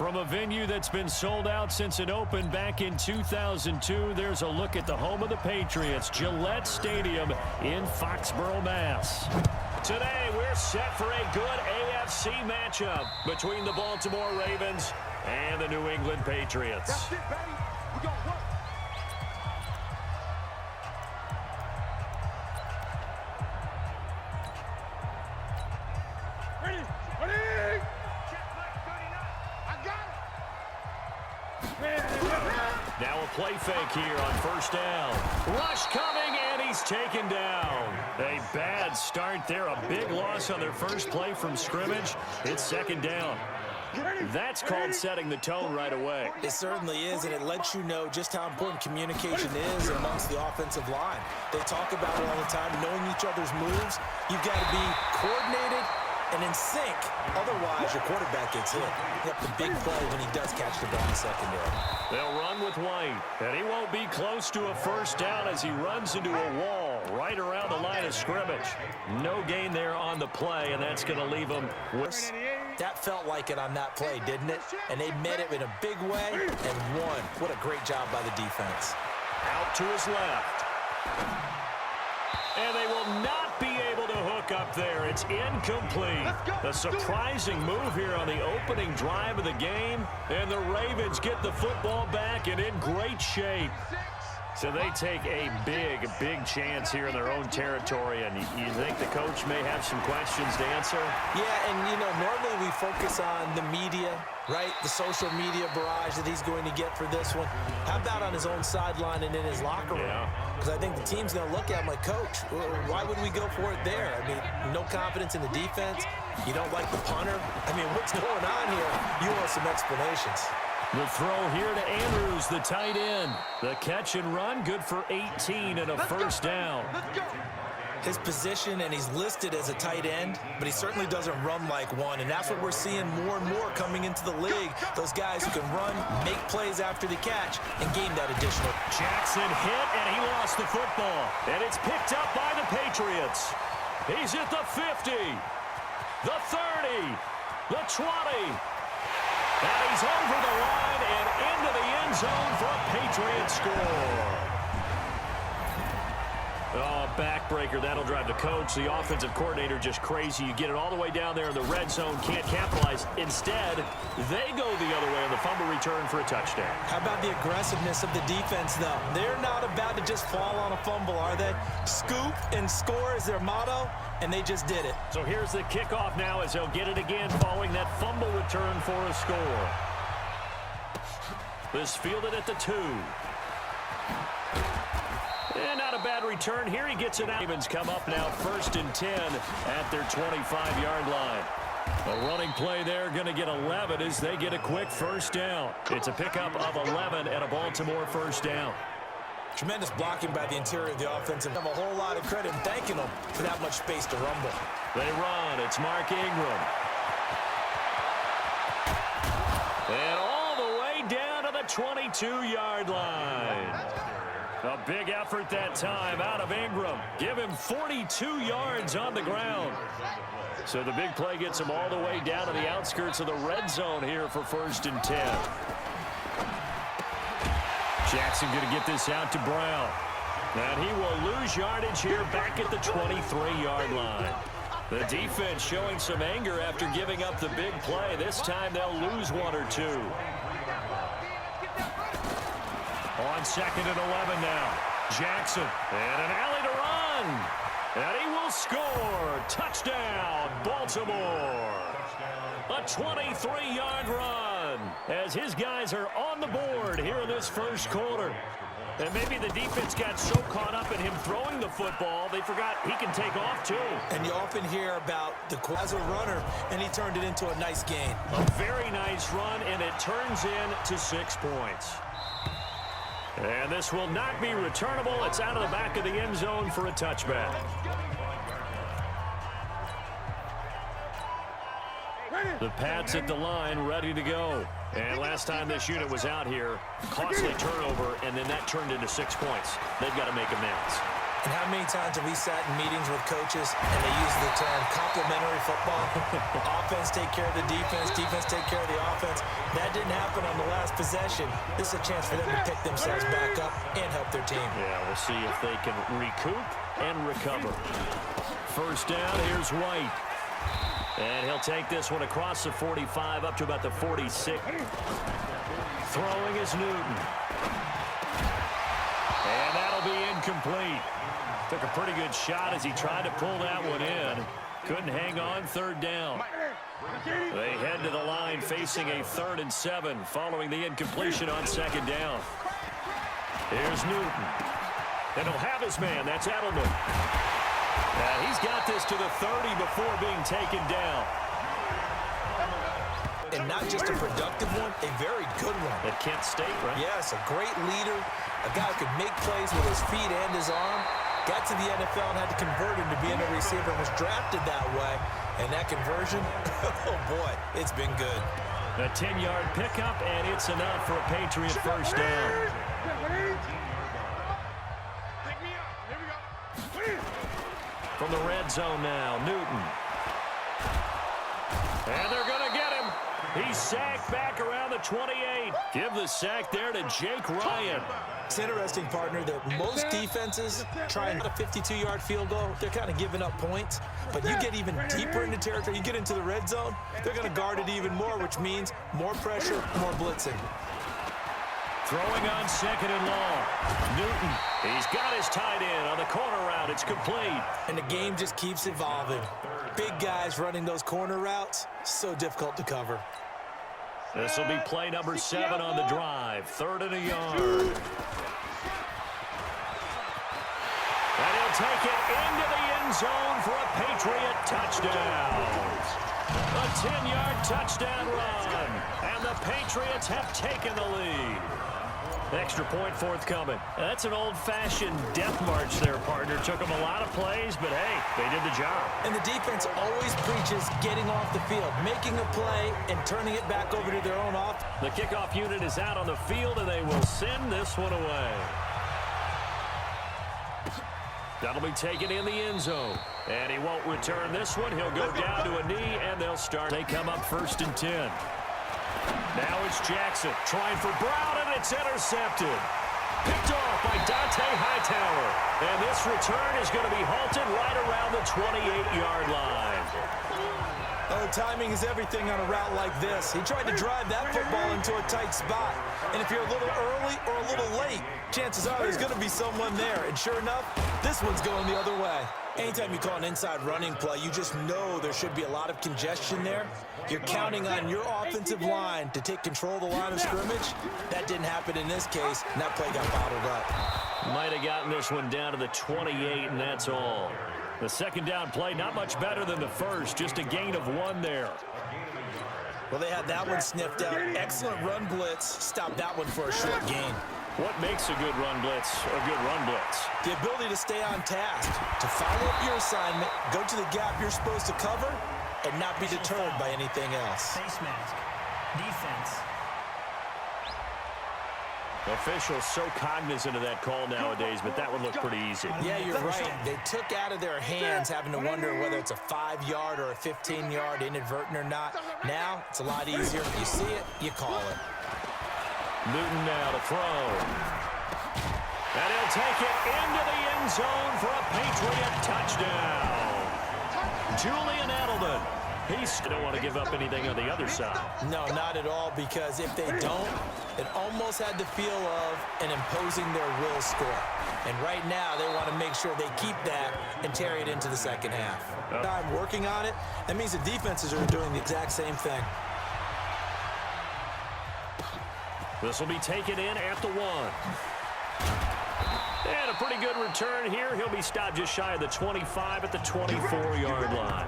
From a venue that's been sold out since it opened back in 2002, there's a look at the home of the Patriots, Gillette Stadium in Foxborough, Mass. Today, we're set for a good AFC matchup between the Baltimore Ravens and the New England Patriots. That's it, baby. We're going to work. Ready? Ready? I got it. Now a play fake here on first down. Rush coming, and he's taken down. A bad start there. A big loss on their first play from scrimmage. It's second down. That's called setting the tone right away. It certainly is, and it lets you know just how important communication is amongst the offensive line. They talk about it all the time, knowing each other's moves. You've got to be coordinated and in sync. Otherwise, your quarterback gets hit. Yep, the big play when he does catch the ball in the secondary. They'll run with White, and he won't be close to a first down as he runs into a wall right around the line of scrimmage. No gain there on the play, and that's going to leave him with... That felt like it on that play, didn't it? And they met it in a big way and won. What a great job by the defense. Out to his left. And they will not be able to hook up there. It's incomplete. A surprising move here on the opening drive of the game. And the Ravens get the football back and in great shape. So they take a big chance here in their own territory. And you think the coach may have some questions to answer? Yeah, and, you know, normally we focus on the media, right? The social media barrage that he's going to get for this one. How about on his own sideline and in his locker room? Because I think the team's going to look at him like, Coach, why would we go for it there? I mean, no confidence in the defense. You don't like the punter. I mean, what's going on here? You want some explanations. The throw here to Andrews, the tight end. The catch and run, good for 18 and a first down. His position, and he's listed as a tight end, but he certainly doesn't run like one, and that's what we're seeing more and more coming into the league. Those guys who can run, make plays after the catch, and gain that additional. Jackson hit, and he lost the football. And it's picked up by the Patriots. He's at the 50, the 30, the 20. And he's over the line and into the end zone for a Patriot score. Oh, backbreaker. That'll drive the coach. The offensive coordinator just crazy. You get it all the way down there in the red zone, can't capitalize. Instead, they go the other way on the fumble return for a touchdown. How about the aggressiveness of the defense, though? They're not about to just fall on a fumble, are they? Scoop and score is their motto, and they just did it. So here's the kickoff now as they'll get it again following that fumble return for a score. This fielded at the 2. And not a bad return. Here he gets it out. Ravens come up now 1st and 10 at their 25-yard line. A running play there, going to get 11 as they get a quick first down. It's a pickup of 11 and a Baltimore first down. Tremendous blocking by the interior of the offense, and have a whole lot of credit in thanking them for that much space to rumble. They run. It's Mark Ingram. And all the way down to the 22-yard line. A big effort that time out of Ingram. Give him 42 yards on the ground. So the big play gets him all the way down to the outskirts of the red zone here for 1st and 10. Jackson going to get this out to Brown. And he will lose yardage here back at the 23-yard line. The defense showing some anger after giving up the big play. This time they'll lose 1 or 2. On 2nd and 11 now. Jackson. And an alley to run. And he will score. Touchdown, Baltimore. A 23-yard run as his guys are on the board here in this first quarter. And maybe the defense got so caught up in him throwing the football, they forgot he can take off too. And you often hear about the as a runner, and he turned it into a nice gain. A very nice run, and it turns into 6 points. And this will not be returnable. It's out of the back of the end zone for a touchback. The Pats at the line, ready to go. And last time this unit was out here, costly turnover, and then that turned into 6 points. They've got to make amends. And how many times have we sat in meetings with coaches and they use the term complementary football? Offense take care of the defense, defense take care of the offense. That didn't happen on the last possession. This is a chance for them to pick themselves back up and help their team. Yeah, we'll see if they can recoup and recover. First down, here's White. And he'll take this one across the 45 up to about the 46. Throwing is Newton. And that'll be incomplete. Took a pretty good shot as he tried to pull that one in. Couldn't hang on. Third down. They head to the line facing a 3rd and 7 following the incompletion on 2nd down. Here's Newton. And he'll have his man. That's Edelman. And he's got this to the 30 before being taken down. And not just a productive one, a very good one. At Kent State, right? Yes, a great leader, a guy who could make plays with his feet and his arm. Got to the NFL and had to convert him to being a receiver and was drafted that way. And that conversion, oh boy, it's been good. A 10-yard pickup, and it's enough for a Patriot first down. From the red zone now, Newton. And they're going to get him. He's sacked back around the 28. Give the sack there to Jake Ryan. It's interesting, partner, that most defenses trying a 52-yard field goal, they're kind of giving up points. But you get even deeper into territory, you get into the red zone, they're going to guard it even more, which means more pressure, more blitzing. Throwing on 2nd and long. Newton, he's got his tight end on the corner route. It's complete. And the game just keeps evolving. Big guys running those corner routes, so difficult to cover. This will be play number 7 on the drive. 3rd and a yard. And he'll take it into the end zone for a Patriot touchdown. A 10-yard touchdown run. And the Patriots have taken the lead. Extra point forthcoming. That's an old-fashioned death march there, partner. Took them a lot of plays, but hey, they did the job. And the defense always preaches getting off the field, making a play, and turning it back over to their own offense. The kickoff unit is out on the field, and they will send this one away. That'll be taken in the end zone. And he won't return this one. He'll go down to a knee, and they'll start. They come up 1st and 10. Now it's Jackson trying for Brown, and it's intercepted. Picked off by Dante Hightower. And this return is going to be halted right around the 28-yard line. Oh, timing is everything on a route like this. He tried to drive that football into a tight spot. And if you're a little early or a little late, chances are there's going to be someone there. And sure enough, this one's going the other way. Anytime you call an inside running play, you just know there should be a lot of congestion there. You're counting on your offensive line to take control of the line of scrimmage. That didn't happen in this case, and that play got bottled up. Might have gotten this one down to the 28, and that's all. The 2nd down play, not much better than the first, just a gain of 1 there. Well, they had that one sniffed out. Excellent run blitz. Stopped that one for a short gain. What makes a good run blitz a good run blitz? The ability to stay on task, to follow up your assignment, go to the gap you're supposed to cover, and not be deterred by anything else. Face mask. Defense. Officials so cognizant of that call nowadays, but that one looked pretty easy. Yeah, you're right. They took out of their hands having to wonder whether it's a 5-yard or a 15-yard inadvertent or not. Now, it's a lot easier. You see it, you call it. Newton now to throw. And he'll take it into the end zone for a Patriot touchdown. Julian Edelman. They don't want to give up anything on the other side. No, not at all, because if they don't, it almost had the feel of an imposing their will score. And right now, they want to make sure they keep that and carry it into the 2nd half. Time working on it, that means the defenses are doing the exact same thing. This will be taken in at the 1. And a pretty good return here. He'll be stopped just shy of the 25 at the 24-yard line.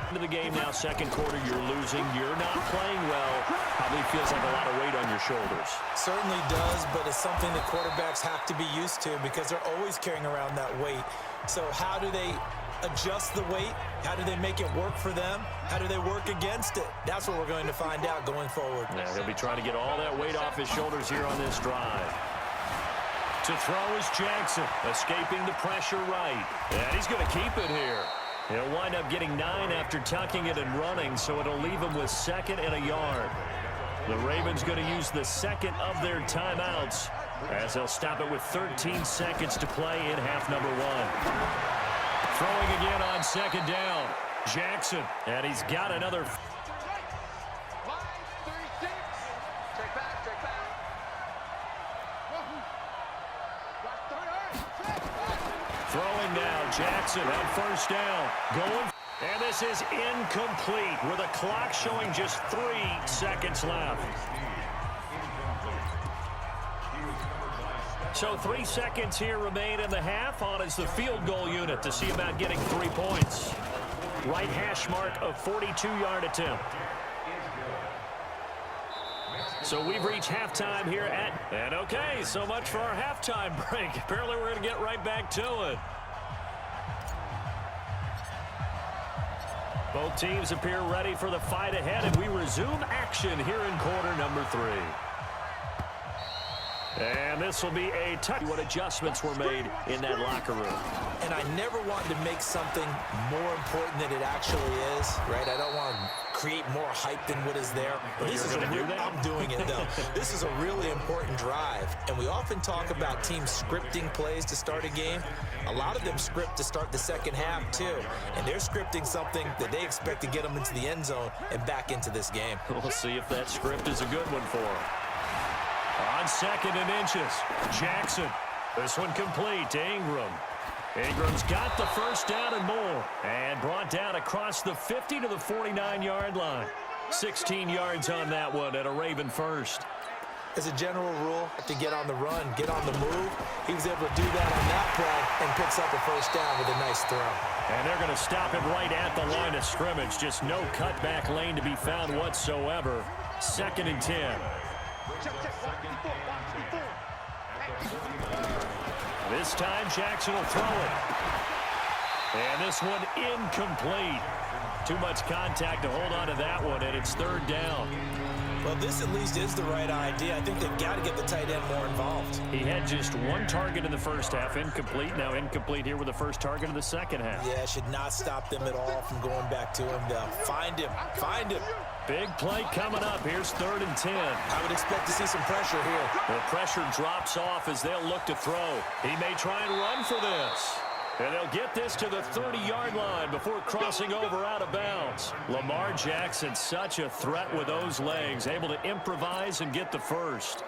Into the game now, 2nd quarter, you're losing. You're not playing well. Probably feels like a lot of weight on your shoulders. Certainly does, but it's something that quarterbacks have to be used to because they're always carrying around that weight. So how do they adjust the weight? How do they make it work for them? How do they work against it? That's what we're going to find out going forward. Yeah, he'll be trying to get all that weight off his shoulders here on this drive. To throw is Jackson, escaping the pressure right. And he's going to keep it here. He'll wind up getting 9 after tucking it and running, so it'll leave him with 2nd and a yard. The Ravens going to use the 2nd of their timeouts as they'll stop it with 13 seconds to play in half number 1. Throwing again on 2nd down. Jackson, and he's got another. Throwing now, Jackson on 1st down. Going, and this is incomplete with the clock showing just 3 seconds left. So 3 seconds here remain in the half. On is the field goal unit to see about getting 3 points. Right hash mark of 42-yard attempt. So we've reached halftime here and okay, so much for our halftime break. Apparently we're going to get right back to it. Both teams appear ready for the fight ahead, and we resume action here in quarter number 3. And this will be a touch. What adjustments were made in that locker room. And I never want to make something more important than it actually is, right? I don't want to create more hype than what is there. But this is I'm doing it, though. This is a really important drive. And we often talk about teams scripting plays to start a game. A lot of them script to start the second half, too. And they're scripting something that they expect to get them into the end zone and back into this game. We'll see if that script is a good one for them. On 2nd and inches, Jackson. This one complete to Ingram. Ingram's got the 1st down and more. And brought down across the 50 to the 49-yard line. 16 yards on that one at a Raven first. As a general rule, to get on the run, get on the move, he was able to do that on that play and picks up a 1st down with a nice throw. And they're going to stop him right at the line of scrimmage. Just no cutback lane to be found whatsoever. 2nd and 10. This time Jackson will throw it. And this one incomplete. Too much contact to hold on to that one, and it's 3rd down. Well, this at least is the right idea. I think they've got to get the tight end more involved. He had just 1 target in the first half, incomplete. Now incomplete here with the first target of the second half. Yeah, should not stop them at all from going back to him, though. Find him. Find him. Big play coming up. Here's 3rd and 10. I would expect to see some pressure here. The pressure drops off as they'll look to throw. He may try and run for this. And they'll get this to the 30-yard line before crossing over out of bounds. Lamar Jackson, such a threat with those legs, able to improvise and get the 1st.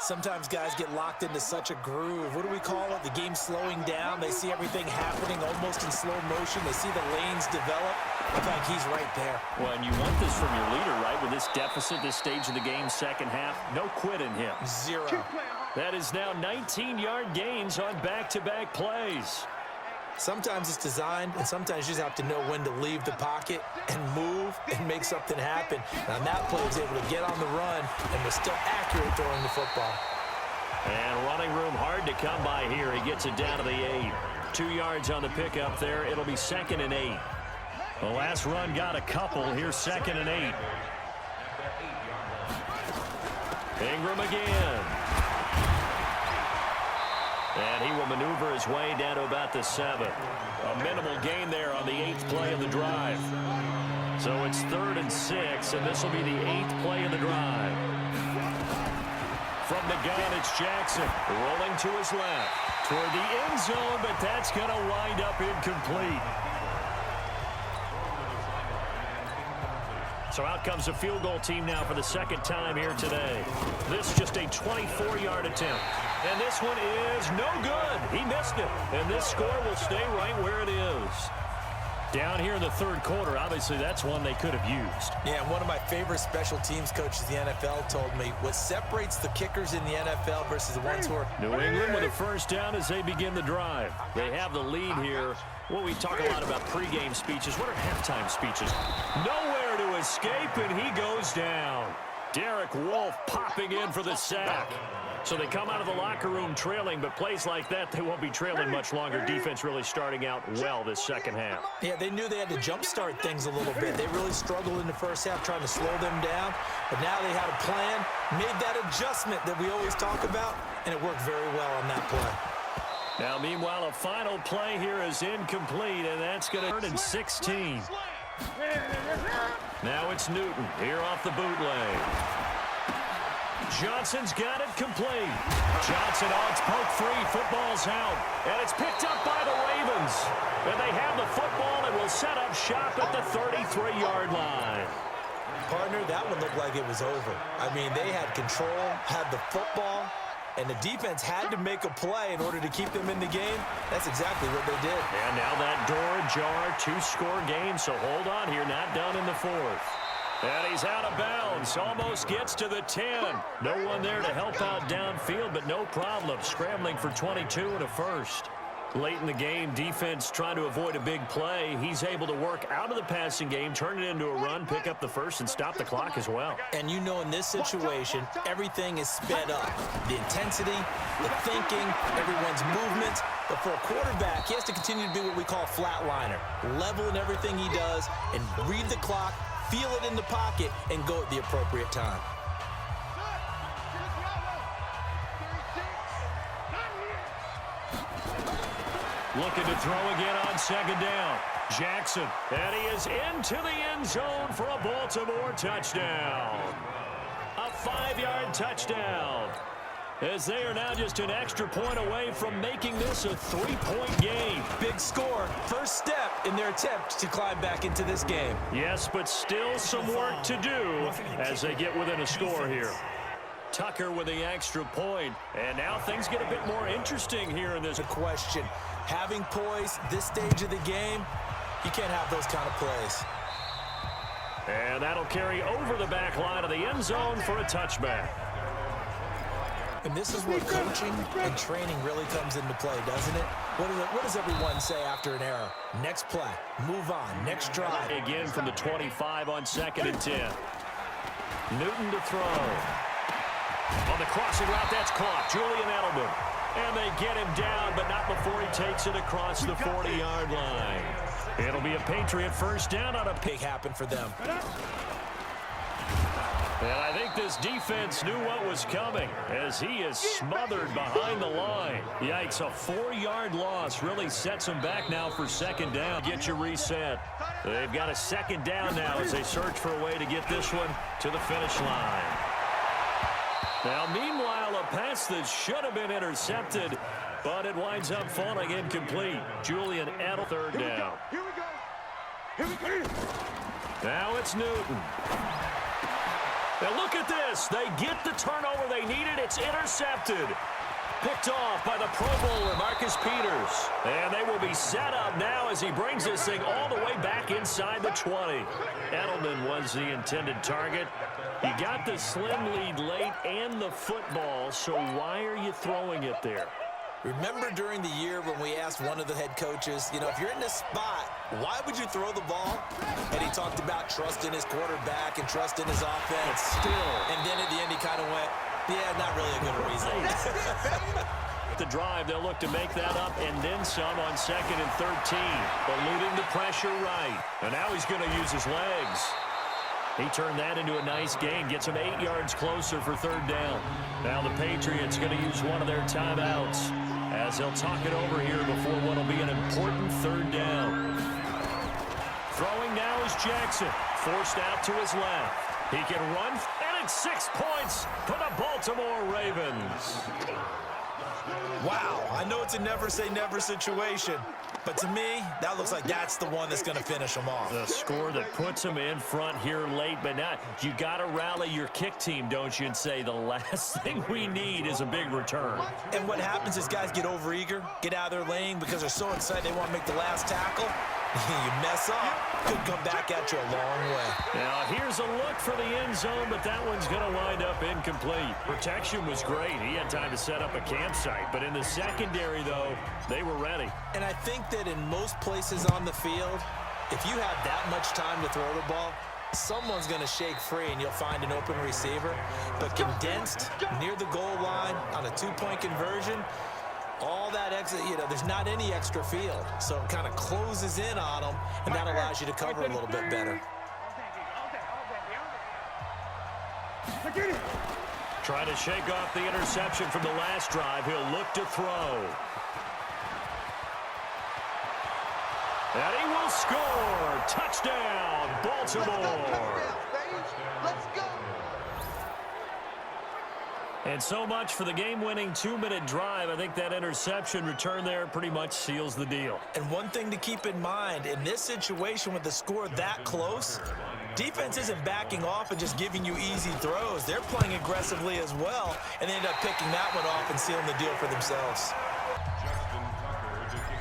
Sometimes guys get locked into such a groove. What do we call it? The game slowing down. They see everything happening almost in slow motion. They see the lanes develop. I think he's right there. Well, and you want this from your leader, right? With this deficit, this stage of the game, second half, no quit in him. 0. That is now 19-yard gains on back-to-back plays. Sometimes it's designed, and sometimes you just have to know when to leave the pocket and move and make something happen. And on that play, he was able to get on the run and was still accurate throwing the football. And running room hard to come by here. He gets it down to the 8. 2 yards on the pickup there. It'll be 2nd and 8. The last run got a couple. Here's 2nd and 8. Ingram again. And he will maneuver his way down to about the 7. A minimal gain there on the 8th play of the drive. So it's 3rd and 6, and this will be the 8th play of the drive. From the gun, it's Jackson rolling to his left toward the end zone, but that's going to wind up incomplete. So out comes the field goal team now for the 2nd time here today. This just a 24-yard attempt. And this one is no good. He missed it. And this score will stay right where it is. Down here in the 3rd quarter, obviously that's one they could have used. Yeah, and one of my favorite special teams coaches in the NFL told me what separates the kickers in the NFL versus the ones who are... New England with a 1st down as they begin the drive. They have the lead here. Well, we talk a lot about pregame speeches. What are halftime speeches? Nowhere to escape, and he goes down. Derek Wolfe popping in for the sack. So they come out of the locker room trailing, but plays like that, they won't be trailing much longer. Defense really starting out well this second half. Yeah, they knew they had to jumpstart things a little bit. They really struggled in the first half trying to slow them down, but now they had a plan, made that adjustment that we always talk about, and it worked very well on that play. Now, meanwhile, a final play here is incomplete, and that's going to turn in 16. Now it's Newton here off the bootleg. Johnson's got it complete. Johnson, it's poked free. Football's out. And it's picked up by the Ravens. And they have the football and will set up shop at the 33-yard line. Partner, that one looked like it was over. I mean, they had control, had the football, and the defense had to make a play in order to keep them in the game. That's exactly what they did. And now that door ajar, 2-score game, so hold on here, not done in the fourth. And he's out of bounds, almost gets to the 10. No one there to help out downfield, but no problem. Scrambling for 22 and a first. Late in the game, defense trying to avoid a big play. He's able to work out of the passing game, turn it into a run, pick up the first, and stop the clock as well. And you know in this situation, everything is sped up. The intensity, the thinking, everyone's movements. But for a quarterback, he has to continue to be what we call a flatliner. Level in everything he does and read the clock, feel it in the pocket, and go at the appropriate time. Looking to throw again on second down. Jackson, and he is into the end zone for a Baltimore touchdown. A 5-yard touchdown. As they are now just an extra point away from making this a 3-point game. Big score, first step in their attempt to climb back into this game. Yes, but still some work to do as they get within a score here. Tucker with the extra point, and now things get a bit more interesting here in this. The question, having poise this stage of the game, you can't have those kind of plays. And that'll carry over the back line of the end zone for a touchback. And this is where coaching and training really comes into play, doesn't it? What does everyone say after an error? Next play, move on, next drive. Again from the 25 on 2nd and 10. Newton to throw. On the crossing route, that's caught. Julian Edelman. And they get him down, but not before he takes it across the 40-yard line. It'll be a Patriot first down on a pick happen for them. And I think this defense knew what was coming as he is smothered behind the line. Yikes, a 4-yard loss really sets him back now for second down. Get you reset. They've got a second down now as they search for a way to get this one to the finish line. Now, meanwhile, a pass that should have been intercepted, but it winds up falling incomplete. Julian Edelman, third down. Here we go. Here we go. Now it's Newton. Now look at this. They get the turnover they needed. It's intercepted. Picked off by the Pro Bowler, Marcus Peters. And they will be set up now as he brings this thing all the way back inside the 20. Edelman was the intended target. You got the slim lead late and the football, so why are you throwing it there? Remember during the year when we asked one of the head coaches, you know, if you're in this spot, why would you throw the ball? And he talked about trusting his quarterback and trusting his offense. Still. And then at the end he kind of went, yeah, not really a good reason. The drive, they'll look to make that up and then some on 2nd and 13. Eluding the pressure right. And now he's going to use his legs. He turned that into a nice gain, gets him 8 yards closer for third down. Now the Patriots going to use one of their timeouts as they'll talk it over here before what will be an important third down. Throwing now is Jackson, forced out to his left. He can run, and it's 6 points for the Baltimore Ravens. Wow, I know it's a never-say-never situation, but to me, that looks like that's the one that's going to finish them off. The score that puts them in front here late, but now you got to rally your kick team, don't you, and say the last thing we need is a big return. And what happens is guys get overeager, get out of their lane because they're so excited they want to make the last tackle. You mess up, could come back at you a long way. Now, here's a look for the end zone, but that one's going to wind up incomplete. Protection was great. He had time to set up a campsite, but in the secondary, though, they were ready. And I think that in most places on the field, if you have that much time to throw the ball, Someone's going to shake free, and you'll find an open receiver. But condensed near the goal line on a two-point conversion, all that exit, there's not any extra field. So it kind of closes in on them, and that allows you to cover a little bit better. Trying to shake off the interception from the last drive. He'll look to throw. And he will score. Touchdown, Baltimore. Let's go. And so much for the game-winning 2-minute drive. I think that interception return there pretty much seals the deal. And one thing to keep in mind, in this situation with the score that close, defense isn't backing off and just giving you easy throws. They're playing aggressively as well, and they end up picking that one off and sealing the deal for themselves.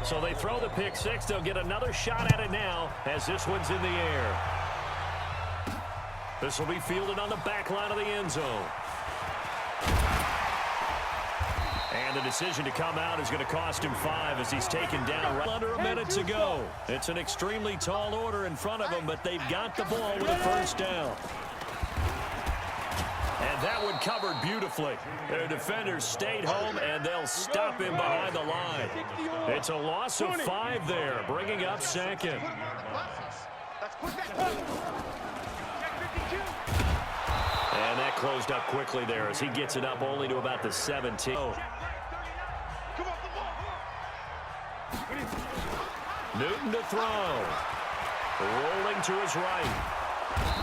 So they throw the pick six. They'll get another shot at it now as this one's in the air. This will be fielded on the back line of the end zone. And the decision to come out is going to cost him 5 as he's taken down right under a minute to go. It's an extremely tall order in front of him, but they've got the ball with a first down. And that one covered beautifully. Their defenders stayed home, and they'll stop him behind the line. It's a loss of 5 there, bringing up second. And that closed up quickly there as he gets it up only to about the 17. Newton to throw. Rolling to his right.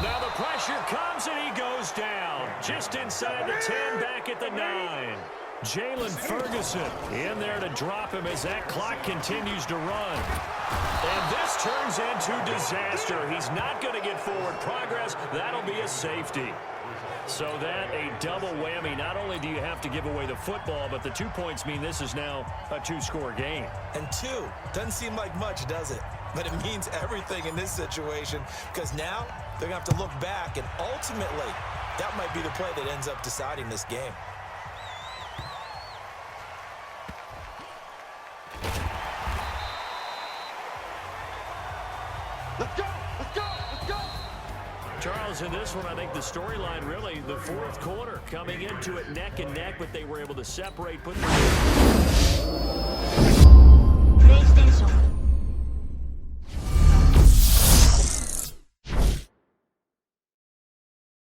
Now the pressure comes and he goes down. Just inside the 10, back at the 9. Jalen Ferguson in there to drop him as that clock continues to run. And this turns into disaster. He's not going to get forward progress. That'll be a safety. So that a double whammy. Not only do you have to give away the football, but the 2 points mean this is now a 2-score game. And 2 doesn't seem like much, does it? But it means everything in this situation because now they're going to have to look back, and ultimately that might be the play that ends up deciding this game. Let's go. Let's go. Let's go. Charles, in this one, I think the storyline really, the fourth quarter, coming into it neck and neck, but they were able to separate.